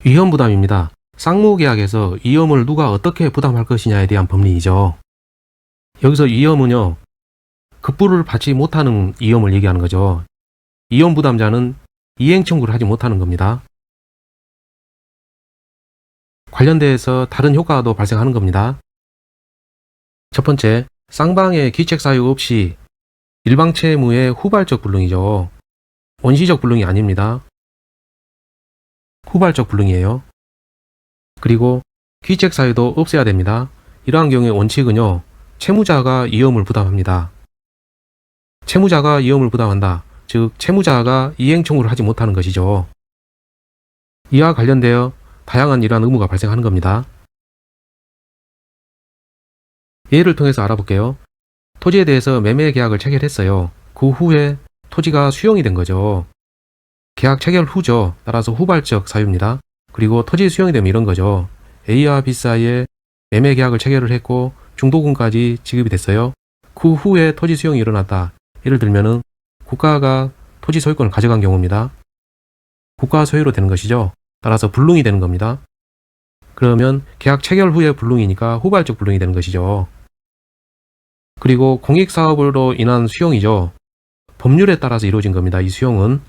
위험부담입니다. 쌍무계약에서 위험을 누가 어떻게 부담할 것이냐에 대한 법리이죠. 여기서 위험은요, 급부를 받지 못하는 위험을 얘기하는 거죠. 위험부담자는 이행청구를 하지 못하는 겁니다. 관련돼서 다른 효과도 발생하는 겁니다. 첫 번째, 쌍방의 기책사유 없이 일방채무의 후발적 불능이죠. 원시적 불능이 아닙니다. 후발적 불능이에요. 그리고 기책사유도 없애야 됩니다. 이러한 경우의 원칙은요, 채무자가 위험을 부담합니다. 채무자가 위험을 부담한다. 즉 채무자가 이행청구를 하지 못하는 것이죠. 이와 관련되어 다양한 이러한 의무가 발생하는 겁니다. 예를 통해서 알아볼게요. 토지에 대해서 매매 계약을 체결했어요. 그 후에 토지가 수용이 된 거죠. 계약 체결 후죠. 따라서 후발적 사유입니다. 그리고 토지 수용이 되면 이런 거죠. A와 B 사이에 매매 계약을 체결을 했고 중도금까지 지급이 됐어요. 그 후에 토지 수용이 일어났다. 예를 들면은 국가가 토지 소유권을 가져간 경우입니다. 국가 소유로 되는 것이죠. 따라서 불능이 되는 겁니다. 그러면 계약 체결 후에 불능이니까 후발적 불능이 되는 것이죠. 그리고 공익사업으로 인한 수용이죠. 법률에 따라서 이루어진 겁니다. 이 수용은.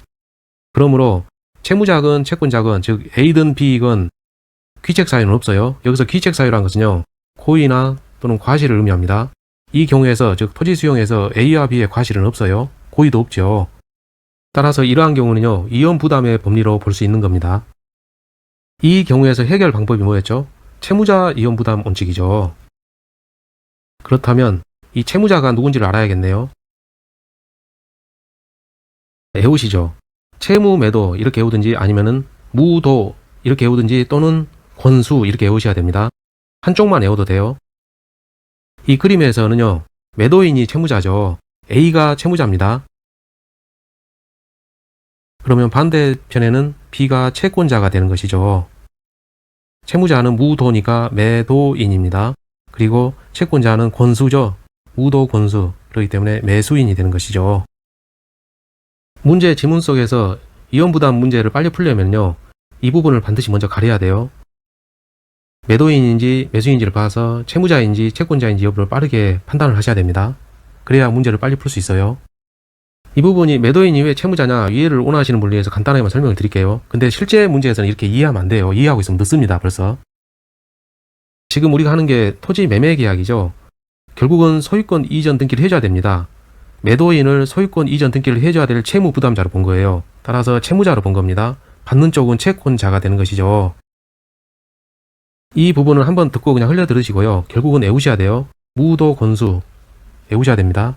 그러므로 채무자건 채권자건 즉 A든 B건 귀책사유는 없어요. 여기서 귀책사유라는 것은요, 고의나 또는 과실을 의미합니다. 이 경우에서 즉 토지 수용에서 A와 B의 과실은 없어요. 고의도 없죠. 따라서 이러한 경우는요, 위험 부담의 법리로 볼 수 있는 겁니다. 이 경우에서 해결 방법이 뭐였죠? 채무자 위험 부담 원칙이죠. 그렇다면 이 채무자가 누군지를 알아야겠네요. 애우시죠. 채무 매도 이렇게 외우든지 아니면은 무도 이렇게 외우든지 또는 권수 이렇게 외우셔야 됩니다. 한쪽만 외워도 돼요. 이 그림에서는요, 매도인이 채무자죠. A가 채무자입니다. 그러면 반대편에는 B가 채권자가 되는 것이죠. 채무자는 무도니까 매도인입니다. 그리고 채권자는 권수죠. 무도 권수. 그렇기 때문에 매수인이 되는 것이죠. 문제 지문 속에서 위험부담 문제를 빨리 풀려면요, 이 부분을 반드시 먼저 가려야 돼요. 매도인인지 매수인지를 봐서 채무자인지 채권자인지 여부를 빠르게 판단을 하셔야 됩니다. 그래야 문제를 빨리 풀 수 있어요. 이 부분이 매도인이 왜 채무자냐 이해를 원하시는 분을 위해서 간단하게만 설명을 드릴게요. 근데 실제 문제에서는 이렇게 이해하면 안 돼요. 이해하고 있으면 늦습니다. 벌써. 지금 우리가 하는 게 토지 매매 계약이죠. 결국은 소유권 이전 등기를 해줘야 됩니다. 매도인을 소유권 이전 등기를 해줘야 될 채무 부담자로 본 거예요. 따라서 채무자로 본 겁니다. 받는 쪽은 채권자가 되는 것이죠. 이 부분을 한번 듣고 그냥 흘려 들으시고요. 결국은 외우셔야 돼요. 무도 권수 외우셔야 됩니다.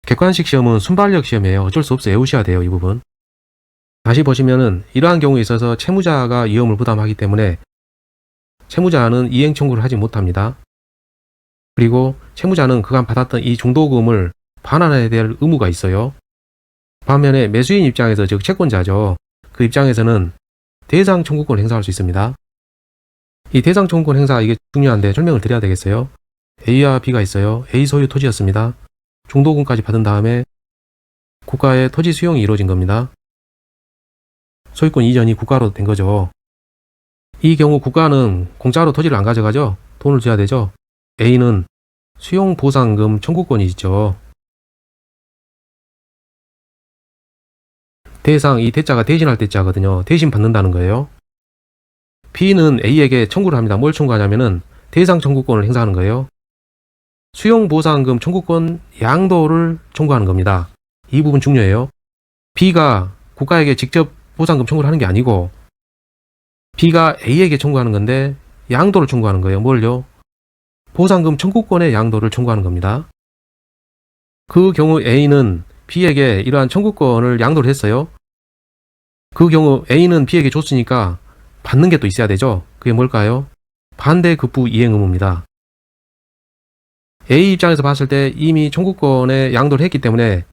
객관식 시험은 순발력 시험이에요. 어쩔 수 없어 외우셔야 돼요. 이 부분. 다시 보시면은 이러한 경우에 있어서 채무자가 위험을 부담하기 때문에 채무자는 이행 청구를 하지 못합니다. 그리고 채무자는 그간 받았던 이 중도금을 반환해야 될 의무가 있어요. 반면에 매수인 입장에서 즉 채권자죠. 그 입장에서는 대상 청구권을 행사할 수 있습니다. 이 대상 청구권 행사 이게 중요한데 설명을 드려야 되겠어요. A와 B가 있어요. A 소유 토지였습니다. 중도금까지 받은 다음에 국가의 토지 수용이 이루어진 겁니다. 소유권 이전이 국가로 된 거죠. 이 경우 국가는 공짜로 토지를 안 가져가죠. 돈을 줘야 되죠. A는 수용보상금 청구권이 있죠. 대상, 이 대자가 대신할 대자거든요. 대신 받는다는 거예요. B는 A에게 청구를 합니다. 뭘 청구하냐면은 대상 청구권을 행사하는 거예요. 수용보상금 청구권 양도를 청구하는 겁니다. 이 부분 중요해요. B가 국가에게 직접 보상금 청구를 하는 게 아니고 B가 A에게 청구하는 건데 양도를 청구하는 거예요. 뭘요? 보상금 청구권의 양도를 청구하는 겁니다. 그 경우 A는 B에게 이러한 청구권을 양도를 했어요. 그 경우 A는 B에게 줬으니까 받는 게 또 있어야 되죠. 그게 뭘까요? 반대급부 이행 의무입니다. A 입장에서 봤을 때 이미 청구권에 양도를 했기 때문에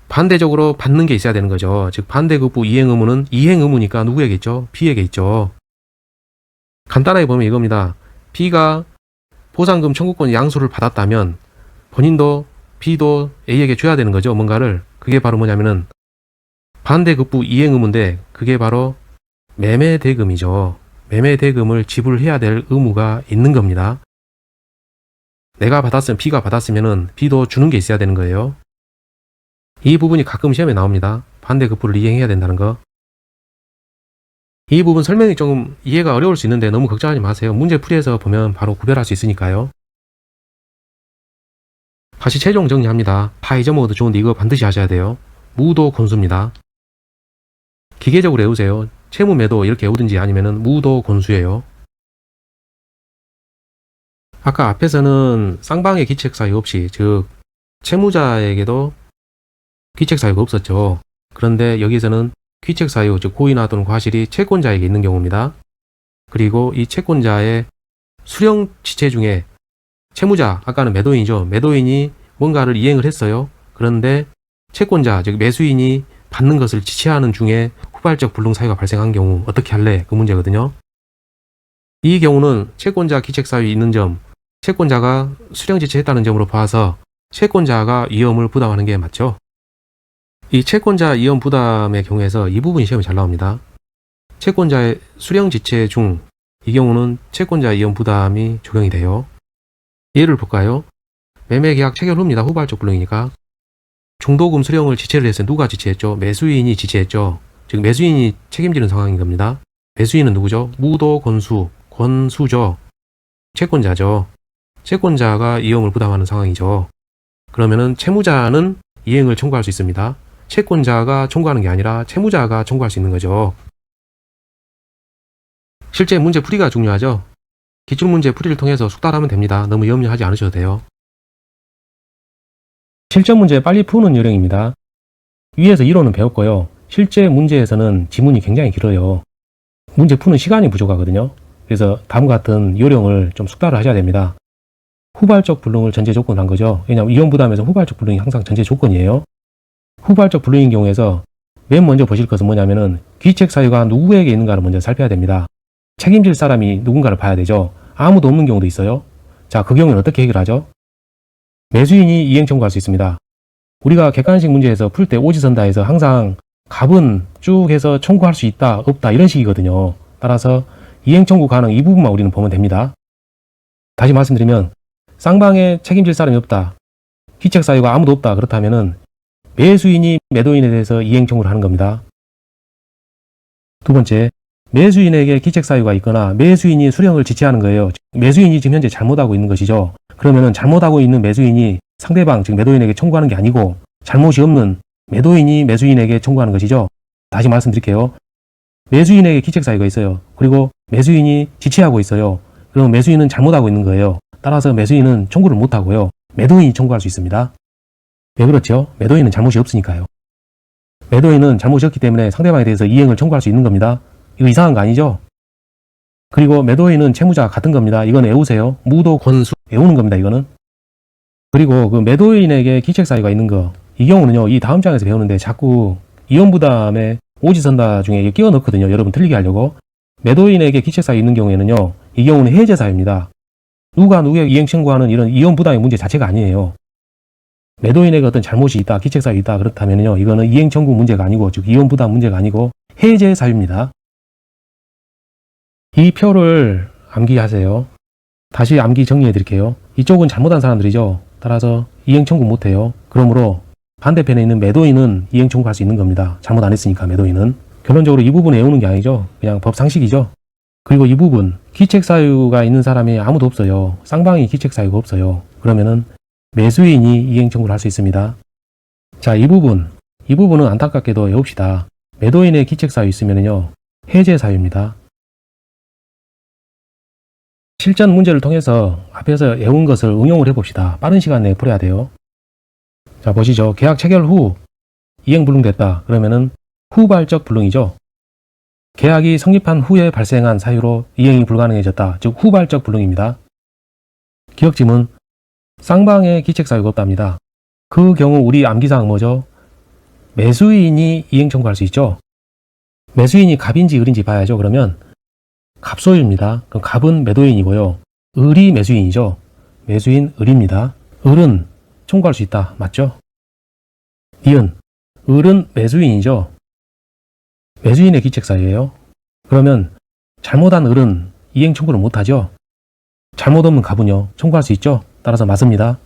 반대적으로 받는 게 있어야 되는 거죠. 즉 반대급부 이행 의무는 이행 의무니까 누구에게 있죠? B에게 있죠. 간단하게 보면 이겁니다. B가 보상금 청구권 양수를 받았다면 본인도 B도 A에게 줘야 되는 거죠. 뭔가를. 그게 바로 뭐냐면은 반대급부 이행 의무인데 그게 바로 매매대금이죠. 매매대금을 지불해야 될 의무가 있는 겁니다. 내가 받았으면 B가 받았으면은 B도 주는 게 있어야 되는 거예요. 이 부분이 가끔 시험에 나옵니다. 반대급부를 이행해야 된다는 거. 이 부분 설명이 좀 이해가 어려울 수 있는데 너무 걱정하지 마세요. 문제풀이에서 보면 바로 구별할 수 있으니까요. 다시 최종 정리합니다. 다 잊어먹어도 좋은데 이거 반드시 하셔야 돼요. 무도 곤수입니다. 기계적으로 외우세요. 채무매도 이렇게 외우든지 아니면은 무도 곤수예요. 아까 앞에서는 쌍방의 기책사유 없이, 즉 채무자에게도 귀책사유가 없었죠. 그런데 여기서는 귀책사유, 즉 고의나 또는 과실이 채권자에게 있는 경우입니다. 그리고 이 채권자의 수령 지체 중에 채무자, 아까는 매도인이죠. 매도인이 뭔가를 이행을 했어요. 그런데 채권자, 즉 매수인이 받는 것을 지체하는 중에 후발적 불능 사유가 발생한 경우 어떻게 할래? 그 문제거든요. 이 경우는 채권자 기책사유 있는 점, 채권자가 수령 지체했다는 점으로 봐서 채권자가 위험을 부담하는 게 맞죠. 이 채권자 위험 부담의 경우에서 이 부분이 시험에 잘 나옵니다. 채권자의 수령 지체 중 이 경우는 채권자 위험 부담이 적용이 돼요. 예를 볼까요? 매매계약 체결 후입니다. 후발적 불능이니까. 중도금 수령을 지체를 했어요. 누가 지체했죠? 매수인이 지체했죠. 즉 매수인이 책임지는 상황인 겁니다. 매수인은 누구죠? 무도 권수, 권수죠. 채권자죠. 채권자가 위험을 부담하는 상황이죠. 그러면은 채무자는 이행을 청구할 수 있습니다. 채권자가 청구하는 게 아니라 채무자가 청구할 수 있는 거죠. 실제 문제 풀이가 중요하죠. 기출문제 풀이를 통해서 숙달하면 됩니다. 너무 염려하지 않으셔도 돼요. 실전 문제 빨리 푸는 요령입니다. 위에서 이론은 배웠고요. 실제 문제에서는 지문이 굉장히 길어요. 문제 푸는 시간이 부족하거든요. 그래서 다음과 같은 요령을 좀 숙달을 하셔야 됩니다. 후발적 불능을 전제 조건으로 한 거죠. 왜냐하면 이혼부담에서 후발적 불능이 항상 전제 조건이에요. 후발적 불능인 경우에서 맨 먼저 보실 것은 뭐냐면은 귀책 사유가 누구에게 있는가를 먼저 살펴야 됩니다. 책임질 사람이 누군가를 봐야 되죠. 아무도 없는 경우도 있어요. 자, 그 경우는 어떻게 해결하죠? 매수인이 이행 청구할 수 있습니다. 우리가 객관식 문제에서 풀 때 오지선다에서 항상 갑은 쭉 해서 청구할 수 있다, 없다 이런 식이거든요. 따라서 이행 청구 가능 이 부분만 우리는 보면 됩니다. 다시 말씀드리면 쌍방에 책임질 사람이 없다, 귀책 사유가 아무도 없다 그렇다면은 매수인이 매도인에 대해서 이행 청구를 하는 겁니다. 두 번째, 매수인에게 귀책 사유가 있거나 매수인이 수령을 지체하는 거예요. 매수인이 지금 현재 잘못하고 있는 것이죠. 그러면은 잘못하고 있는 매수인이 상대방, 즉 매도인에게 청구하는 게 아니고 잘못이 없는 매도인이 매수인에게 청구하는 것이죠. 다시 말씀드릴게요. 매수인에게 귀책 사유가 있어요. 그리고 매수인이 지체하고 있어요. 그럼 매수인은 잘못하고 있는 거예요. 따라서 매수인은 청구를 못하고요. 매도인이 청구할 수 있습니다. 왜 그렇죠? 매도인은 잘못이 없으니까요. 매도인은 잘못이 없기 때문에 상대방에 대해서 이행을 청구할 수 있는 겁니다. 이거 이상한 거 아니죠? 그리고 매도인은 채무자가 같은 겁니다. 이건 외우세요. 무도 권수 외우는 겁니다. 이거는. 그리고 그 매도인에게 귀책 사유가 있는 거, 이 경우는요, 이 다음 장에서 배우는데 자꾸 이혼부담에 오지선다 중에 끼워 넣거든요. 여러분 틀리게 하려고. 매도인에게 귀책 사유 있는 경우에는요, 이 경우는 해제 사유입니다. 누가 누구에게 이행 청구하는 이런 이혼부담의 문제 자체가 아니에요. 매도인에게 어떤 잘못이 있다, 귀책 사유 있다 그렇다면요, 이거는 이행 청구 문제가 아니고, 즉 이혼부담 문제가 아니고 해제 사유입니다. 이 표를 암기하세요. 다시 암기 정리해 드릴게요. 이쪽은 잘못한 사람들이죠. 따라서 이행 청구 못해요. 그러므로 반대편에 있는 매도인은 이행 청구할 수 있는 겁니다. 잘못 안 했으니까 매도인은. 결론적으로 이 부분 외우는 게 아니죠. 그냥 법상식이죠. 그리고 이 부분 귀책 사유가 있는 사람이 아무도 없어요. 쌍방이 귀책 사유가 없어요. 그러면은 매수인이 이행 청구를 할 수 있습니다. 자, 이 부분은 안타깝게도 외웁시다. 매도인의 귀책 사유 있으면요, 해제 사유입니다. 실전 문제를 통해서 앞에서 외운 것을 응용을 해봅시다. 빠른 시간 내에 풀어야 돼요. 자, 보시죠. 계약 체결 후 이행 불능됐다. 그러면은 후발적 불능이죠. 계약이 성립한 후에 발생한 사유로 이행이 불가능해졌다. 즉 후발적 불능입니다. 기억지문 쌍방에 귀책 사유가 없답니다. 그 경우 우리 암기사항 뭐죠? 매수인이 이행 청구할 수 있죠. 매수인이 갑인지 을인지 봐야죠. 그러면 갑소유입니다. 그럼 갑은 매도인이고요. 을이 매수인이죠. 매수인 을입니다. 을은 청구할 수 있다. 맞죠? 니은 을은 매수인이죠. 매수인의 귀책 사유예요. 그러면 잘못한 을은 이행 청구를 못하죠. 잘못 없는 갑은요 청구할 수 있죠. 따라서 맞습니다.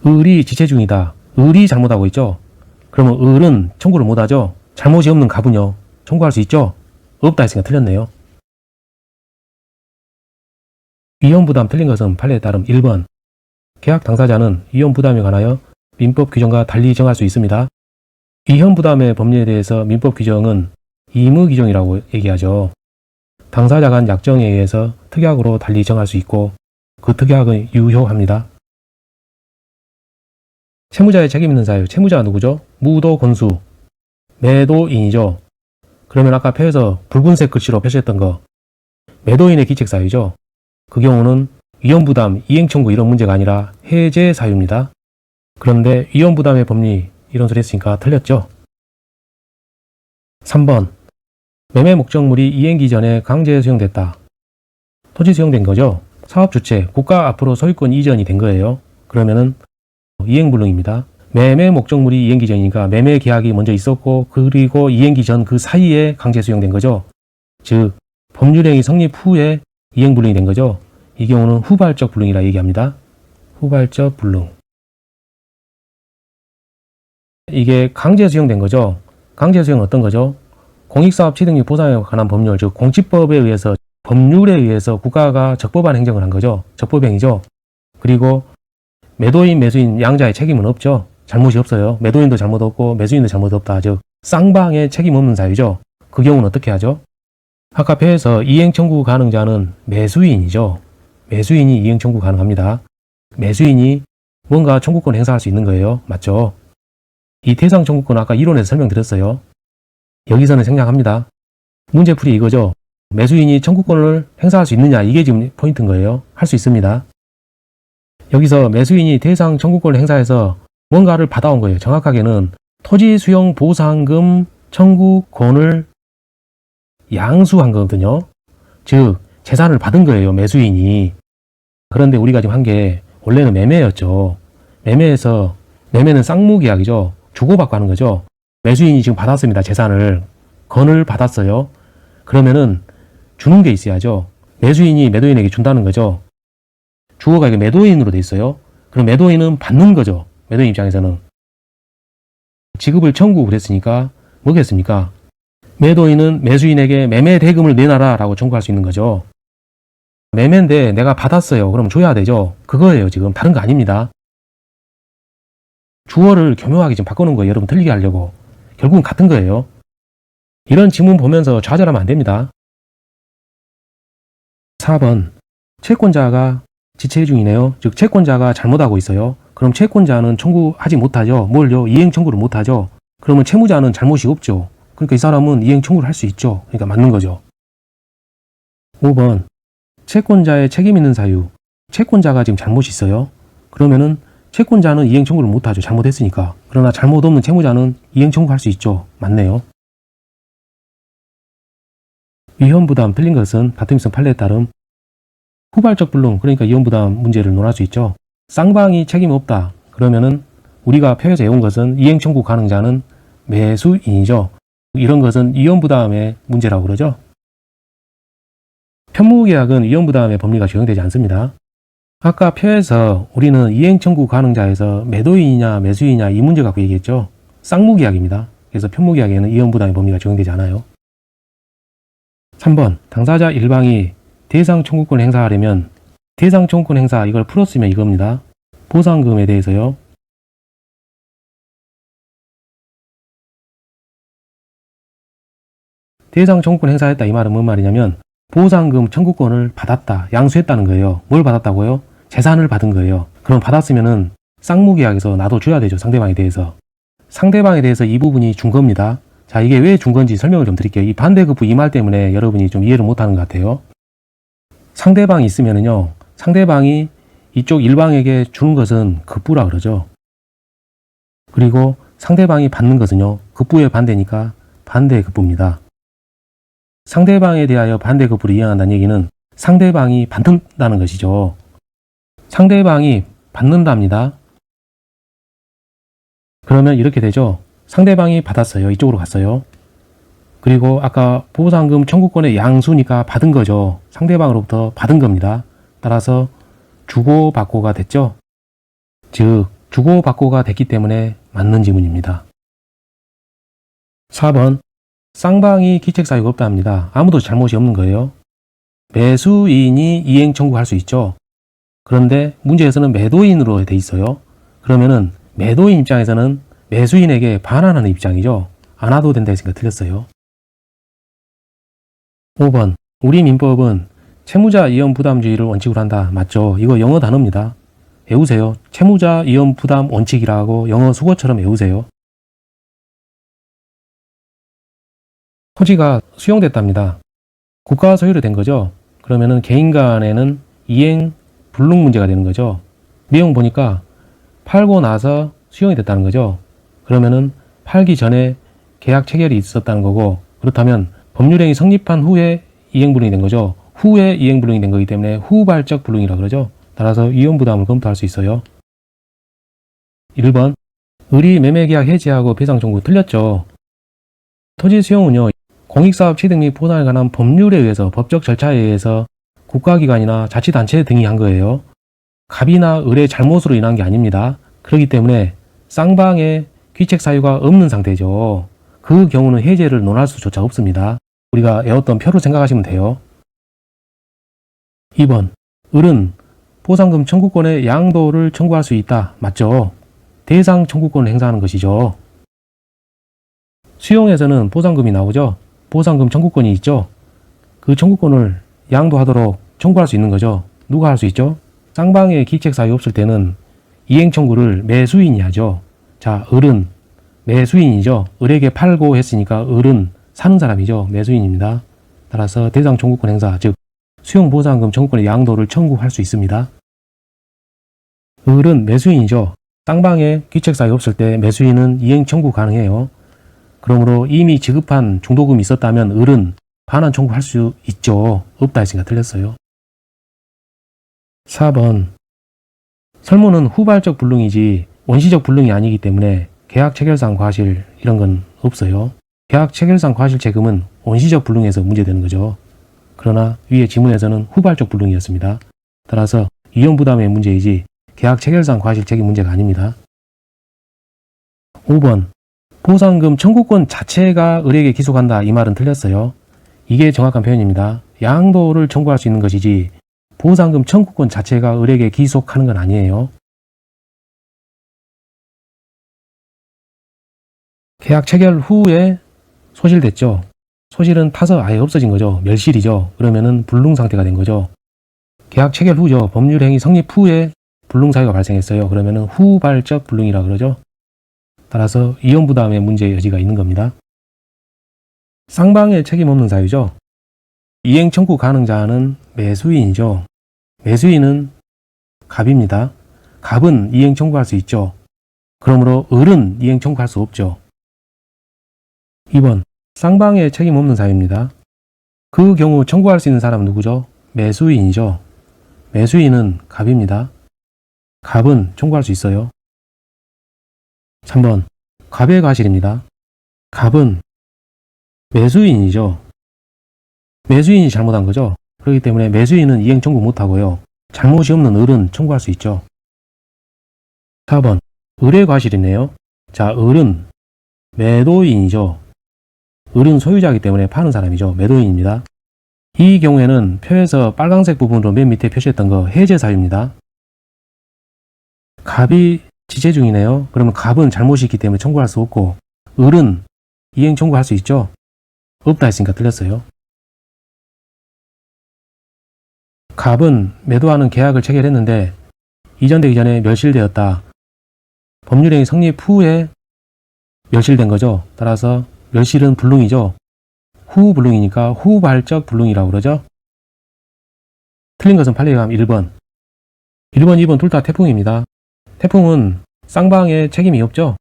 을이 지체 중이다. 을이 잘못하고 있죠. 그러면 을은 청구를 못하죠. 잘못이 없는 갑은요 청구할 수 있죠. 없다 했으니까 틀렸네요. 위험부담 틀린 것은 판례에 따름 1번. 계약 당사자는 위험부담에 관하여 민법 규정과 달리 정할 수 있습니다. 위험부담의 법리에 대해서 민법 규정은 임의규정이라고 얘기하죠. 당사자 간 약정에 의해서 특약으로 달리 정할 수 있고 그 특약은 유효합니다. 채무자의 책임 있는 사유, 채무자가 누구죠? 무도 권수, 매도인이죠. 그러면 아까 표에서 붉은색 글씨로 표시했던 거 매도인의 기책 사유죠. 그 경우는 위험부담, 이행청구 이런 문제가 아니라 해제 사유입니다. 그런데 위험부담의 법리 이런 소리 했으니까 틀렸죠. 3번 매매 목적물이 이행기 전에 강제 수용됐다. 토지 수용된 거죠. 사업 주체, 국가 앞으로 소유권 이전이 된 거예요. 그러면은 이행불능입니다. 매매 목적물이 이행기 전이니까 매매 계약이 먼저 있었고 그리고 이행기 전 그 사이에 강제 수용된 거죠. 즉 법률행위 성립 후에 이행불능이 된 거죠. 이 경우는 후발적 불능이라 얘기합니다. 후발적 불능. 이게 강제 수용된 거죠. 강제 수용은 어떤 거죠? 공익사업 취득률 보상에 관한 법률, 즉 공치법에 의해서 법률에 의해서 국가가 적법한 행정을 한 거죠. 적법행위죠. 그리고 매도인, 매수인 양자의 책임은 없죠. 잘못이 없어요. 매도인도 잘못 없고 매수인도 잘못 없다. 즉 쌍방의 책임 없는 사유죠. 그 경우는 어떻게 하죠? 아까 표에서 이행 청구 가능자는 매수인이죠. 매수인이 이행 청구 가능합니다. 매수인이 뭔가 청구권 행사할 수 있는 거예요. 맞죠? 이 대상 청구권 아까 이론에서 설명드렸어요. 여기서는 생략합니다. 문제풀이 이거죠. 매수인이 청구권을 행사할 수 있느냐 이게 지금 포인트인 거예요. 할 수 있습니다. 여기서 매수인이 대상 청구권을 행사해서 뭔가를 받아온 거예요. 정확하게는 토지 수용 보상금 청구권을 양수한 거거든요. 즉 재산을 받은 거예요. 매수인이. 그런데 우리가 지금 한 게 원래는 매매였죠. 매매에서 매매는 쌍무계약이죠. 주고받고 하는 거죠. 매수인이 지금 받았습니다. 재산을. 건을 받았어요. 그러면은 주는 게 있어야죠. 매수인이 매도인에게 준다는 거죠. 주어가 이게 매도인으로 돼 있어요. 그럼 매도인은 받는 거죠. 매도인 입장에서는. 지급을 청구 그랬으니까 뭐겠습니까? 매도인은 매수인에게 매매 대금을 내놔라 라고 청구할 수 있는 거죠. 매매인데 내가 받았어요. 그럼 줘야 되죠. 그거예요. 지금 다른 거 아닙니다. 주어를 교묘하게 지금 바꾸는 거예요. 여러분 틀리게 하려고. 결국은 같은 거예요. 이런 지문 보면서 좌절하면 안 됩니다. 4번 채권자가 지체 중이네요. 즉 채권자가 잘못하고 있어요. 그럼 채권자는 청구하지 못하죠. 뭘요? 이행 청구를 못하죠. 그러면 채무자는 잘못이 없죠. 그러니까 이 사람은 이행 청구를 할 수 있죠. 그러니까 맞는 거죠. 5번 채권자의 책임 있는 사유. 채권자가 지금 잘못이 있어요. 그러면은 채권자는 이행 청구를 못하죠. 잘못했으니까. 그러나 잘못 없는 채무자는 이행 청구할 수 있죠. 맞네요. 위험부담 틀린 것은 다툼성 판례에 따름 후발적 불능, 그러니까 위험부담 문제를 논할 수 있죠. 쌍방이 책임 없다. 그러면은 우리가 표에서 외운 것은 이행 청구 가능자는 매수인이죠. 이런 것은 위험부담의 문제라고 그러죠. 편무계약은 위험부담의 법리가 적용되지 않습니다. 아까 표에서 우리는 이행 청구 가능자에서 매도인이냐 매수인이냐 이 문제 갖고 얘기했죠. 쌍무계약입니다. 그래서 편무계약에는 위험부담의 법리가 적용되지 않아요. 3번 당사자 일방이 대상 청구권을 행사하려면 대상 청구권 행사 이걸 풀었으면 이겁니다. 보상금에 대해서요. 대상 청구권 행사했다 이 말은 뭔 말이냐면 보상금 청구권을 받았다, 양수했다는 거예요. 뭘 받았다고요? 재산을 받은 거예요. 그럼 받았으면은 쌍무계약에서 나도 줘야 되죠. 상대방에 대해서. 상대방에 대해서 이 부분이 준 겁니다. 자, 이게 왜 준 건지 설명을 좀 드릴게요. 이 반대급부 이 말 때문에 여러분이 좀 이해를 못하는 것 같아요. 상대방이 있으면은요, 상대방이 이쪽 일방에게 주는 것은 급부라 그러죠. 그리고 상대방이 받는 것은요, 급부의 반대니까 반대급부입니다. 상대방에 대하여 반대급부를 이행한다는 얘기는 상대방이 받는다는 것이죠. 상대방이 받는답니다. 그러면 이렇게 되죠. 상대방이 받았어요. 이쪽으로 갔어요. 그리고 아까 보상금 청구권의 양수니까 받은 거죠. 상대방으로부터 받은 겁니다. 따라서 주고받고가 됐죠. 즉 주고받고가 됐기 때문에 맞는 지문입니다. 4번 쌍방이 기책사유가 없다 합니다. 아무도 잘못이 없는 거예요. 매수인이 이행 청구할 수 있죠. 그런데 문제에서는 매도인으로 돼 있어요. 그러면은 매도인 입장에서는 매수인에게 반환하는 입장이죠. 안 와도 된다 했으니까 틀렸어요. 5번 우리 민법은 채무자 이연 부담주의를 원칙으로 한다. 맞죠? 이거 영어 단어입니다. 외우세요. 채무자 이연 부담 원칙이라고 영어 수거처럼 외우세요. 토지가 수용됐답니다. 국가 소유로 된 거죠. 그러면은 개인 간에는 이행 불능 문제가 되는 거죠. 내용 보니까 팔고 나서 수용이 됐다는 거죠. 그러면은 팔기 전에 계약 체결이 있었다는 거고, 그렇다면 법률행위 성립한 후에 이행불능이 된 거죠. 후에 이행불능이 된 거기 때문에 후발적 불능이라 그러죠. 따라서 이혼부담을 검토할 수 있어요. 1번 의리 매매계약 해지하고 배상 청구 틀렸죠. 토지 수용은요, 공익사업 취득 및 보상에 관한 법률에 의해서 법적 절차에 의해서 국가기관이나 자치단체 등이 한 거예요. 갑이나 을의 잘못으로 인한 게 아닙니다. 그렇기 때문에 쌍방의 귀책 사유가 없는 상태죠. 그 경우는 해제를 논할 수조차 없습니다. 우리가 외웠던 표로 생각하시면 돼요. 2번 을은 보상금 청구권의 양도를 청구할 수 있다. 맞죠? 대상 청구권을 행사하는 것이죠. 수용에서는 보상금이 나오죠. 보상금 청구권이 있죠. 그 청구권을 양도하도록 청구할 수 있는 거죠. 누가 할 수 있죠? 쌍방의 기책 사유 없을 때는 이행 청구를 매수인이 하죠. 자, 을은 매수인이죠. 을에게 팔고 했으니까 을은 사는 사람이죠. 매수인입니다. 따라서 대상 청구권 행사, 즉 수용보상금 청구권의 양도를 청구할 수 있습니다. 을은 매수인이죠. 쌍방의 귀책 사유 없을 때 매수인은 이행 청구 가능해요. 그러므로 이미 지급한 중도금이 있었다면 을은 반환 청구할 수 있죠. 없다 했으니까 틀렸어요. 4번 설문은 후발적 불능이지 원시적 불능이 아니기 때문에 계약 체결상 과실 이런 건 없어요. 계약 체결상 과실 책임은 원시적 불능에서 문제되는 거죠. 그러나 위의 지문에서는 후발적 불능이었습니다. 따라서 이혼 부담의 문제이지 계약 체결상 과실 책임 문제가 아닙니다. 5번 보상금 청구권 자체가 을에게 기속한다. 이 말은 틀렸어요. 이게 정확한 표현입니다. 양도를 청구할 수 있는 것이지 보상금 청구권 자체가 을에게 기속하는 건 아니에요. 계약 체결 후에 소실됐죠. 소실은 타서 아예 없어진 거죠. 멸실이죠. 그러면은 불능 상태가 된 거죠. 계약 체결 후죠. 법률행위 성립 후에 불능 사유가 발생했어요. 그러면은 후발적 불능이라 그러죠. 따라서 이혼 부담의 문제의 여지가 있는 겁니다. 쌍방의 책임 없는 사유죠. 이행 청구 가능자는 매수인이죠. 매수인은 갑입니다. 갑은 이행 청구할 수 있죠. 그러므로 을은 이행 청구할 수 없죠. 2번 쌍방의 책임 없는 사유입니다. 그 경우 청구할 수 있는 사람은 누구죠? 매수인이죠. 매수인은 갑입니다. 갑은 청구할 수 있어요. 3번 갑의 과실입니다. 갑은 매수인이죠. 매수인이 잘못한 거죠. 그렇기 때문에 매수인은 이행 청구 못하고요. 잘못이 없는 을은 청구할 수 있죠. 4번 을의 과실이네요. 자, 을은 매도인이죠. 을은 소유자이기 때문에 파는 사람이죠. 매도인입니다. 이 경우에는 표에서 빨간색 부분으로 맨 밑에 표시했던 거 해제 사유입니다. 갑이 지체 중이네요. 그러면 갑은 잘못이 있기 때문에 청구할 수 없고 을은 이행 청구할 수 있죠. 없다 했으니까 틀렸어요. 갑은 매도하는 계약을 체결했는데 이전되기 전에 멸실되었다. 법률행위 성립 후에 멸실된 거죠. 따라서 멸실은 불능이죠. 후 불능이니까 후발적 불능이라고 그러죠. 틀린 것은 판례감 1번. 1번, 2번 둘 다 태풍입니다. 태풍은 쌍방의 책임이 없죠.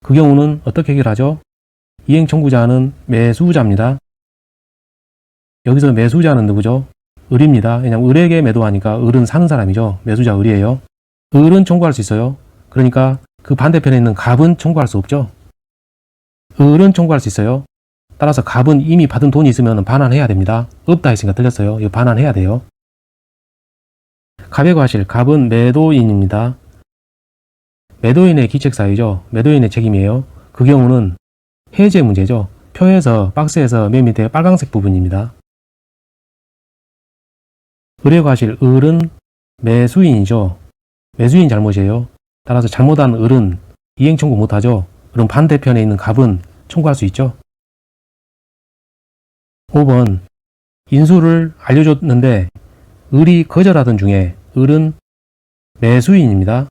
그 경우는 어떻게 해결하죠? 이행 청구자는 매수자입니다. 여기서 매수자는 누구죠? 을입니다. 왜냐하면 을에게 매도하니까 을은 사는 사람이죠. 매수자 을이에요. 을은 청구할 수 있어요. 그러니까 그 반대편에 있는 갑은 청구할 수 없죠. 을은 청구할 수 있어요. 따라서 갑은 이미 받은 돈이 있으면 반환해야 됩니다. 없다 했으니까 틀렸어요. 이거 반환해야 돼요. 갑의 과실, 갑은 매도인입니다. 매도인의 기책사유죠. 매도인의 책임이에요. 그 경우는 해제 문제죠. 표에서 박스에서 맨 밑에 빨간색 부분입니다. 을의 과실, 을은 매수인이죠. 매수인 잘못이에요. 따라서 잘못한 을은 이행 청구 못하죠. 그럼 반대편에 있는 갑은 청구할 수 있죠. 5번 인수를 알려줬는데 을이 거절하던 중에 을은 매수인입니다.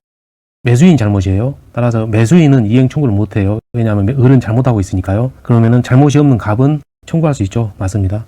매수인 잘못이에요. 따라서 매수인은 이행 청구를 못해요. 왜냐하면 을은 잘못하고 있으니까요. 그러면은 잘못이 없는 갑은 청구할 수 있죠. 맞습니다.